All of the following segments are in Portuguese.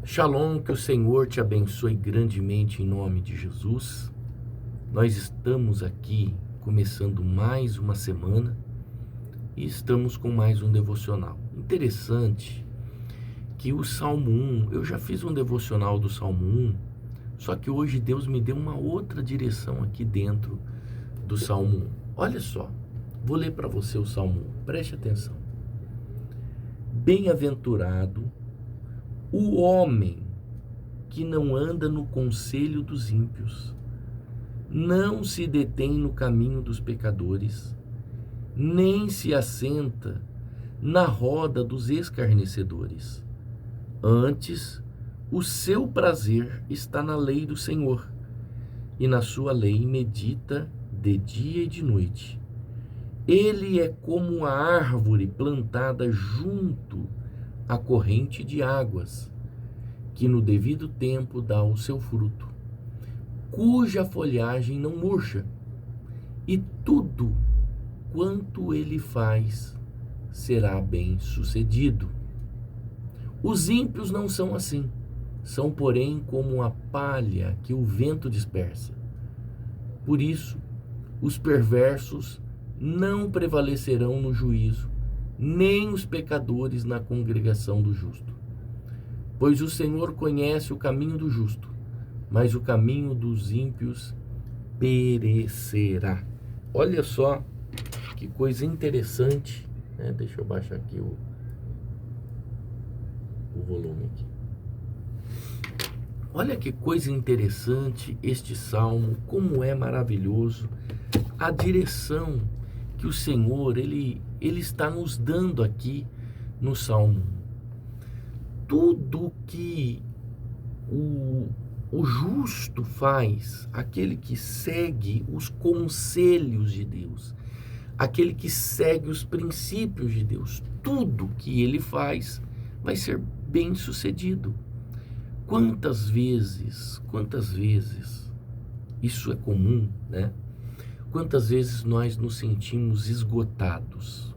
Shalom, que o Senhor te abençoe grandemente em nome de Jesus. Nós estamos aqui começando mais uma semana e estamos com mais um devocional. Interessante que o Salmo 1, eu já fiz um devocional do Salmo 1, só que hoje Deus me deu uma outra direção aqui dentro do Salmo 1. Olha só, vou ler para você o Salmo 1, preste atenção. Bem-aventurado o homem que não anda no conselho dos ímpios, não se detém no caminho dos pecadores, nem se assenta na roda dos escarnecedores. Antes, o seu prazer está na lei do Senhor, e na sua lei medita de dia e de noite. Ele é como a árvore plantada junto à corrente de águas, que no devido tempo dá o seu fruto, cuja folhagem não murcha, e tudo quanto ele faz será bem sucedido. Os ímpios não são assim, são porém como a palha que o vento dispersa. Por isso, os perversos não prevalecerão no juízo, nem os pecadores na congregação do justo. Pois o Senhor conhece o caminho do justo, mas o caminho dos ímpios perecerá. Olha só que coisa interessante, né? Deixa eu baixar aqui o volume aqui. Olha que coisa interessante este salmo, como é maravilhoso a direção que o Senhor ele está nos dando aqui no Salmo. Tudo que o justo faz, aquele que segue os conselhos de Deus, aquele que segue os princípios de Deus, tudo que ele faz vai ser bem sucedido. Quantas vezes isso é comum, né? Quantas vezes nós nos sentimos esgotados?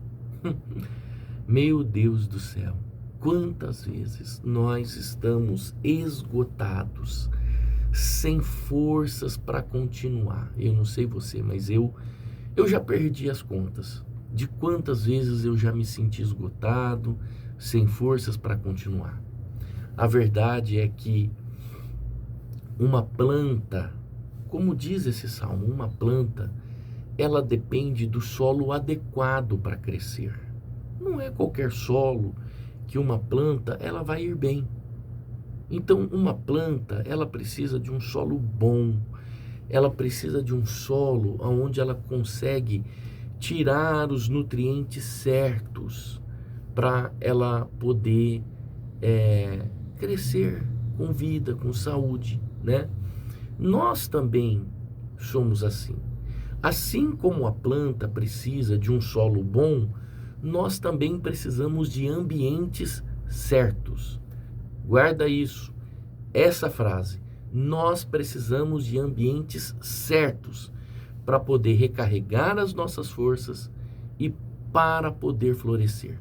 Meu Deus do céu, quantas vezes nós estamos esgotados, sem forças para continuar. Eu não sei você, mas eu já perdi as contas de quantas vezes eu já me senti esgotado, sem forças para continuar. A verdade é que uma planta, como diz esse salmo, uma planta, ela depende do solo adequado para crescer. Não é qualquer solo que uma planta ela vai ir bem. Então, uma planta, ela precisa de um solo bom, ela precisa de um solo onde ela consegue tirar os nutrientes certos para ela poder crescer com vida, com saúde, né? Nós também somos assim. Assim como a planta precisa de um solo bom, nós também precisamos de ambientes certos. Guarda isso, essa frase. Nós precisamos de ambientes certos para poder recarregar as nossas forças e para poder florescer.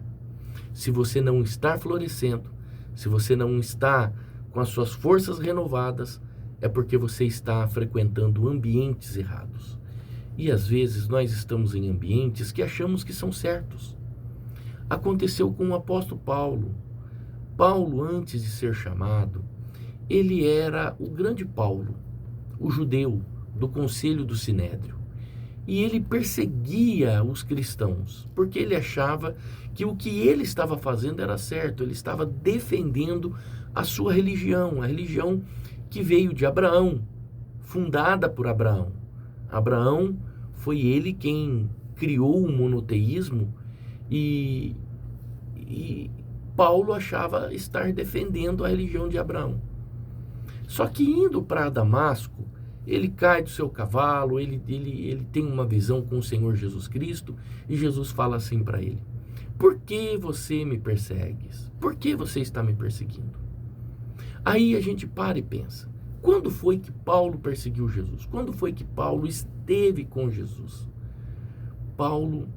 Se você não está florescendo, se você não está com as suas forças renovadas, é porque você está frequentando ambientes errados. E às vezes nós estamos em ambientes que achamos que são certos. Aconteceu com o apóstolo Paulo. Paulo, antes de ser chamado, ele era o grande Paulo, o judeu do conselho do Sinédrio. E ele perseguia os cristãos, porque ele achava que o que ele estava fazendo era certo. Ele estava defendendo a sua religião, a religião que veio de Abraão, fundada por Abraão. Abraão foi ele quem criou o monoteísmo e Paulo achava estar defendendo a religião de Abraão. Só que indo para Damasco, ele cai do seu cavalo, ele tem uma visão com o Senhor Jesus Cristo e Jesus fala assim para ele: por que você me persegues? Por que você está me perseguindo? Aí a gente para e pensa, quando foi que Paulo perseguiu Jesus? Quando foi que Paulo esteve com Jesus? Paulo,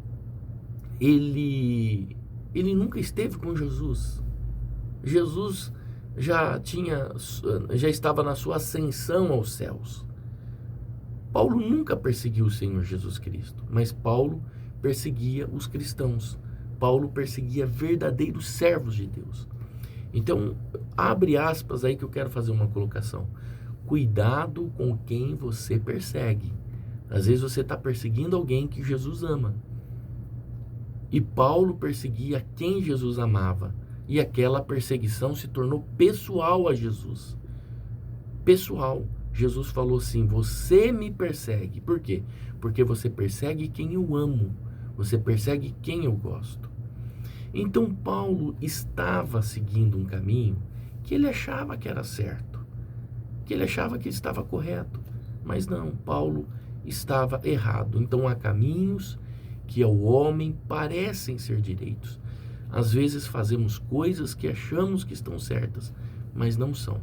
ele nunca esteve com Jesus. Jesus já estava na sua ascensão aos céus. Paulo nunca perseguiu o Senhor Jesus Cristo, mas Paulo perseguia os cristãos. Paulo perseguia verdadeiros servos de Deus. Então, abre aspas aí que eu quero fazer uma colocação. Cuidado com quem você persegue. Às vezes você está perseguindo alguém que Jesus ama. E Paulo perseguia quem Jesus amava. E aquela perseguição se tornou pessoal a Jesus. Pessoal. Jesus falou assim: você me persegue. Por quê? Porque você persegue quem eu amo. Você persegue quem eu gosto. Então Paulo estava seguindo um caminho que ele achava que era certo, que ele achava que estava correto. Mas não, Paulo estava errado. Então há caminhos que ao homem parecem ser direitos. Às vezes fazemos coisas que achamos que estão certas, mas não são.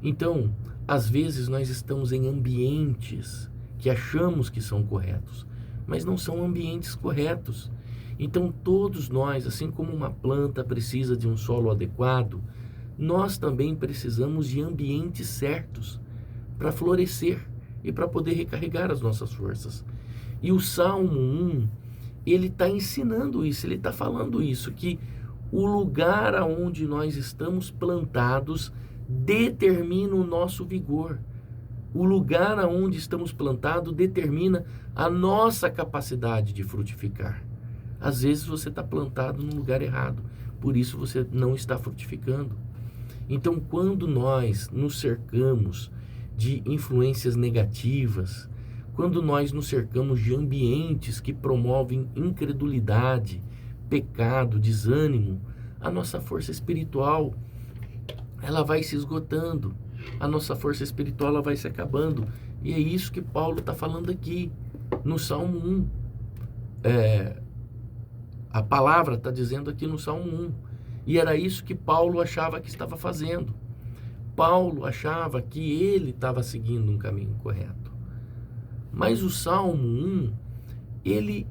Então, às vezes nós estamos em ambientes que achamos que são corretos, mas não são ambientes corretos. Então todos nós, assim como uma planta precisa de um solo adequado, nós também precisamos de ambientes certos para florescer e para poder recarregar as nossas forças. E o Salmo 1, ele está ensinando isso, ele está falando isso, que o lugar aonde nós estamos plantados determina o nosso vigor. O lugar aonde estamos plantados determina a nossa capacidade de frutificar. Às vezes você está plantado no lugar errado, por isso você não está frutificando. Então, quando nós nos cercamos de influências negativas, quando nós nos cercamos de ambientes que promovem incredulidade, pecado, desânimo, a nossa força espiritual, ela vai se esgotando, a nossa força espiritual ela vai se acabando. E é isso que Paulo está falando aqui, no Salmo 1. A palavra está dizendo aqui no Salmo 1. E era isso que Paulo achava que estava fazendo. Paulo achava que ele estava seguindo um caminho correto. Mas o Salmo 1, ele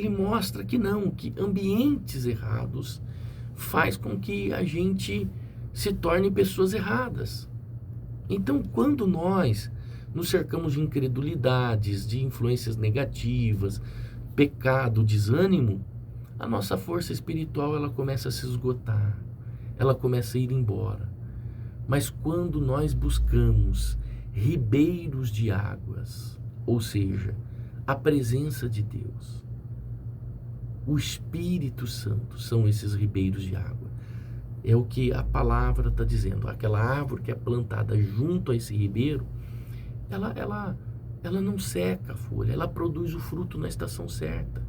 mostra que não, que ambientes errados faz com que a gente se torne pessoas erradas. Então, quando nós nos cercamos de incredulidades, de influências negativas, pecado, desânimo, a nossa força espiritual ela começa a se esgotar, ela começa a ir embora. Mas quando nós buscamos ribeiros de águas, ou seja, a presença de Deus, o Espírito Santo são esses ribeiros de água. É o que a palavra está dizendo. Aquela árvore que é plantada junto a esse ribeiro, ela não seca a folha, ela produz o fruto na estação certa.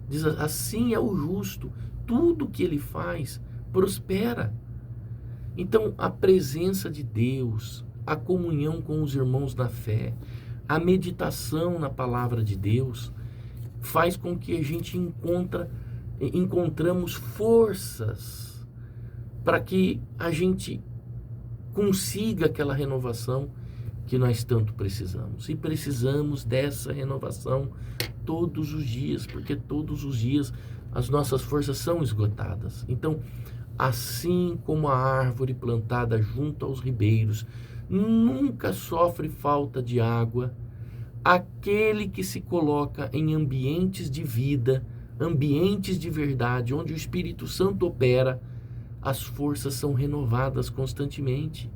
Diz assim é o justo, tudo que ele faz prospera. Então a presença de Deus, a comunhão com os irmãos na fé, a meditação na palavra de Deus faz com que a gente encontramos forças para que a gente consiga aquela renovação que nós tanto precisamos. E precisamos dessa renovação todos os dias, porque todos os dias as nossas forças são esgotadas. Então, assim como a árvore plantada junto aos ribeiros nunca sofre falta de água, aquele que se coloca em ambientes de vida, ambientes de verdade, onde o Espírito Santo opera, as forças são renovadas constantemente.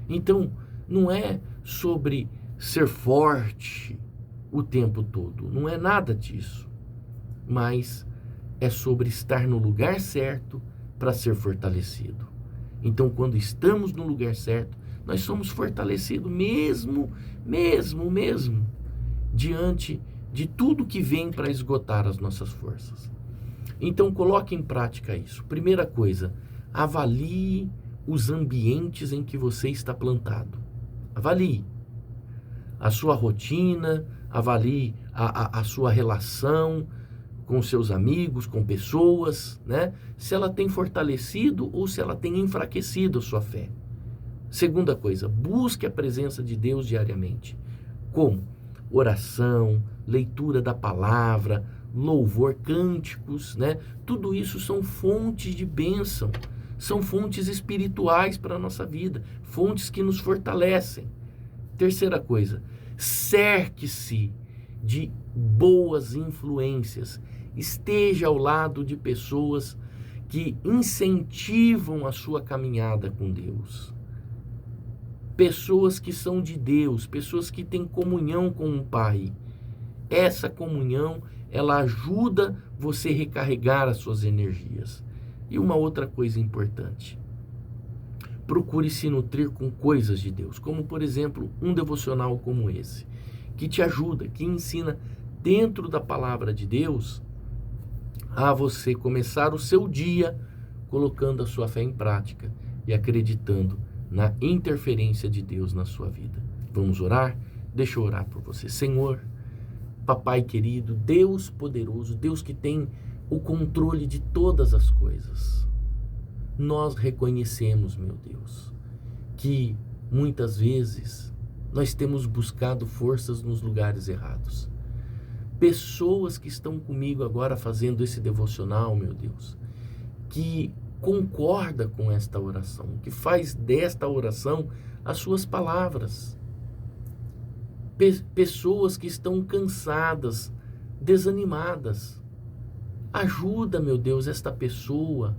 Então, não é sobre ser forte o tempo todo, não é nada disso, mas é sobre estar no lugar certo para ser fortalecido. Então, quando estamos no lugar certo, nós somos fortalecidos mesmo diante de tudo que vem para esgotar as nossas forças. Então, coloque em prática isso. Primeira coisa, avalie os ambientes em que você está plantado. Avalie a sua rotina, avalie a sua relação com seus amigos, com pessoas, né? Se ela tem fortalecido ou se ela tem enfraquecido a sua fé. Segunda coisa, busque a presença de Deus diariamente. Como? Oração, leitura da palavra, louvor, cânticos, né? Tudo isso são fontes de bênção, São fontes espirituais para a nossa vida, fontes que nos fortalecem. Terceira coisa, cerque-se de boas influências. Esteja ao lado de pessoas que incentivam a sua caminhada com Deus. Pessoas que são de Deus, pessoas que têm comunhão com o Pai. Essa comunhão, ela ajuda você a recarregar as suas energias. E uma outra coisa importante, procure se nutrir com coisas de Deus, como por exemplo, um devocional como esse, que te ajuda, que ensina dentro da palavra de Deus a você começar o seu dia colocando a sua fé em prática e acreditando na interferência de Deus na sua vida. Vamos orar? Deixa eu orar por você. Senhor, Papai querido, Deus poderoso, Deus que tem o controle de todas as coisas, nós reconhecemos, meu Deus, que muitas vezes nós temos buscado forças nos lugares errados. Pessoas que estão comigo agora fazendo esse devocional, meu Deus, que concorda com esta oração, que faz desta oração as suas palavras. Pessoas que estão cansadas, desanimadas. Ajuda, meu Deus, esta pessoa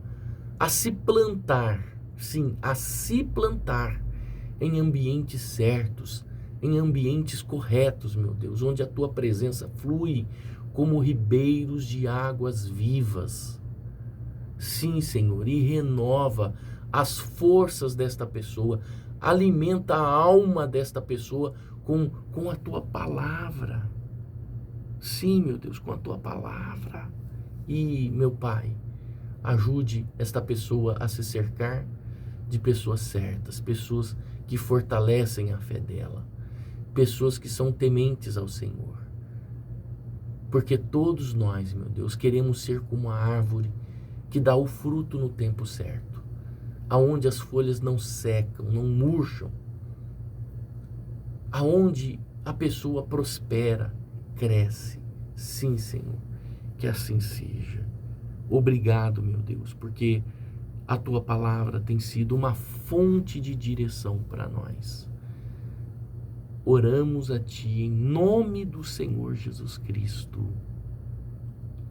a se plantar, sim, a se plantar em ambientes certos, em ambientes corretos, meu Deus, onde a tua presença flui como ribeiros de águas vivas. Sim, Senhor, e renova as forças desta pessoa, alimenta a alma desta pessoa com a tua palavra. Sim, meu Deus, com a tua palavra. E, meu Pai, ajude esta pessoa a se cercar de pessoas certas, pessoas que fortalecem a fé dela, pessoas que são tementes ao Senhor. Porque todos nós, meu Deus, queremos ser como a árvore que dá o fruto no tempo certo, aonde as folhas não secam, não murcham, aonde a pessoa prospera, cresce. Sim, Senhor, que assim seja. Obrigado, meu Deus, porque a tua palavra tem sido uma fonte de direção para nós. Oramos a ti em nome do Senhor Jesus Cristo.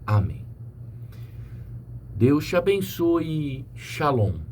Amém. Deus te abençoe. Shalom.